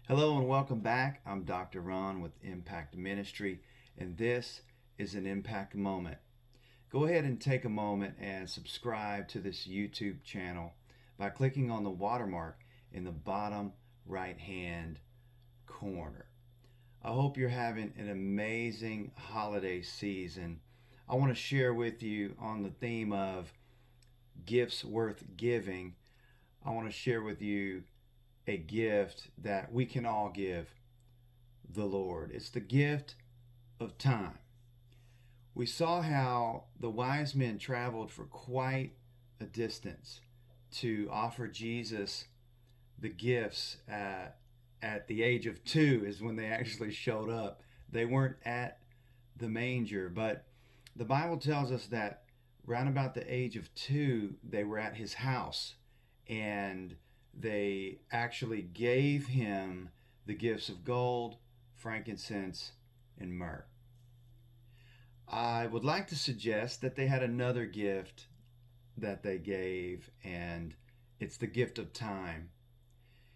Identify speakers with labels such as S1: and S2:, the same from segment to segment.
S1: Hello and welcome back. I'm Dr. Ron with Impact Ministry, and this is an Impact Moment. Go ahead and take a moment and subscribe to this YouTube channel by clicking on the watermark in the bottom right hand corner. I hope you're having an amazing holiday season. I want to share with you on the theme of gifts worth giving. I want to share with you a gift that we can all give the Lord. It's the gift of time. We saw how the wise men traveled for quite a distance to offer Jesus the gifts at the age of 2 is when they actually showed up. They weren't at the manger, but the Bible tells us that round about the age of 2, they were at his house, and they actually gave him the gifts of gold, frankincense, and myrrh. I would like to suggest that they had another gift that they gave, and it's the gift of time.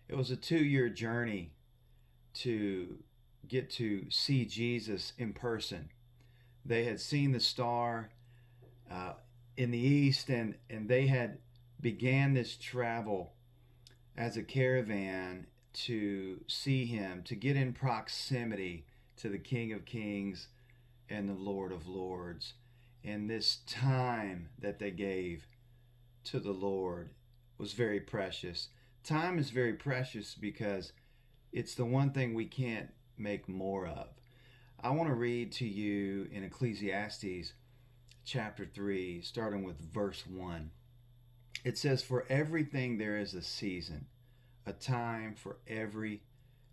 S1: It was a 2-year journey to get to see Jesus in person. They had seen the star in the east, and they had began this travel as a caravan to see him, to get in proximity to the King of Kings and the Lord of Lords. And this time that they gave to the Lord was very precious. Time is very precious because it's the one thing we can't make more of. I want to read to you in Ecclesiastes chapter 3, starting with verse 1. It says, "For everything there is a season, a time for every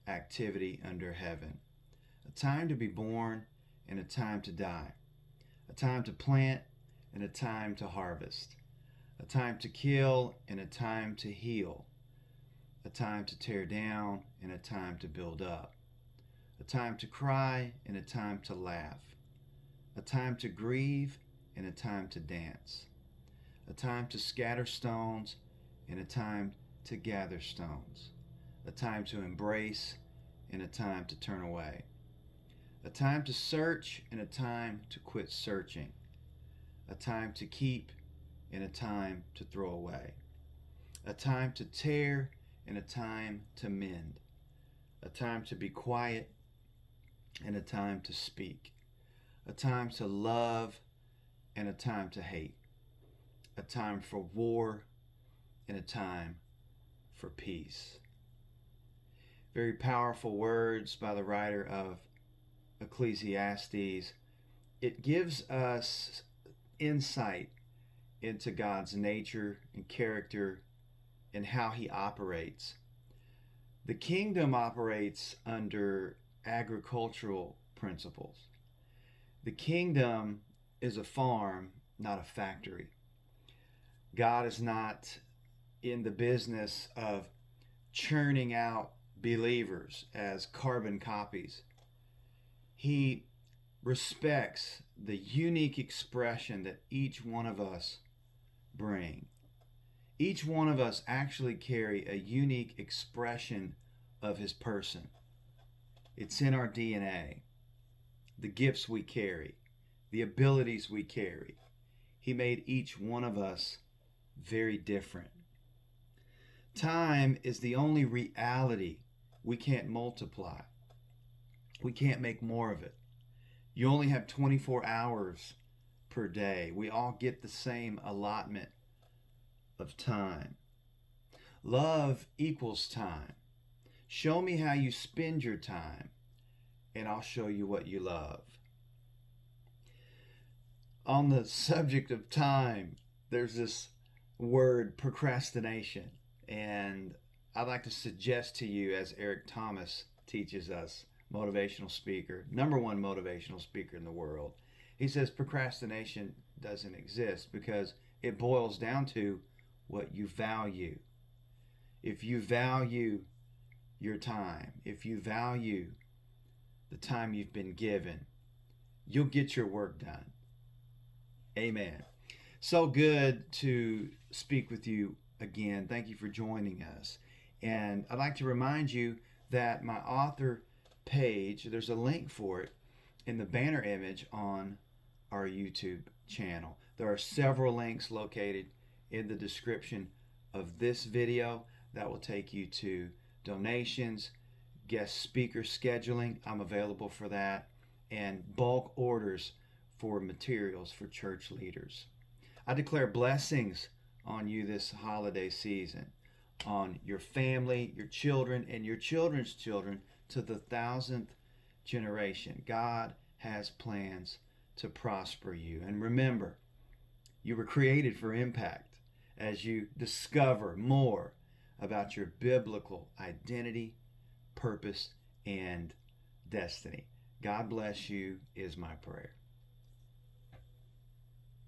S1: activity under heaven, a time to be born and a time to die, a time to plant and a time to harvest, a time to kill and a time to heal, a time to tear down and a time to build up, a time to cry and a time to laugh, a time to grieve and a time to dance, a time to scatter stones and a time to gather stones, a time to embrace and a time to turn away, a time to search and a time to quit searching, a time to keep and a time to throw away, a time to tear and a time to mend, a time to be quiet and a time to speak, a time to love and a time to hate, a time for war and a time for peace." Very powerful words by the writer of Ecclesiastes. It gives us insight into God's nature and character and how he operates. The kingdom operates under agricultural principles. The kingdom is a farm, not a factory. God is not in the business of churning out believers as carbon copies. He respects the unique expression that each one of us bring. Each one of us actually carry a unique expression of his person. It's in our DNA. The gifts we carry, the abilities we carry. He made each one of us very different. Time is the only reality we can't multiply. We can't make more of it. You only have 24 hours per day. We all get the same allotment of time. Love equals time. Show me how you spend your time, and I'll show you what you love. On the subject of time, there's this word procrastination. And I'd like to suggest to you, as Eric Thomas teaches us, motivational speaker, #1 motivational speaker in the world, he says procrastination doesn't exist because it boils down to what you value. If you value your time, if you value the time you've been given, you'll get your work done. Amen. So good to speak with you again. Thank you for joining us. And I'd like to remind you that my author page, there's a link for it in the banner image on our YouTube channel. There are several links located in the description of this video that will take you to donations, guest speaker scheduling. I'm available for that, and bulk orders for materials for church leaders. I declare blessings on you this holiday season, on your family, your children, and your children's children to the 1,000th generation. God has plans to prosper you. And remember, you were created for impact as you discover more about your biblical identity, purpose, and destiny. God bless you is my prayer.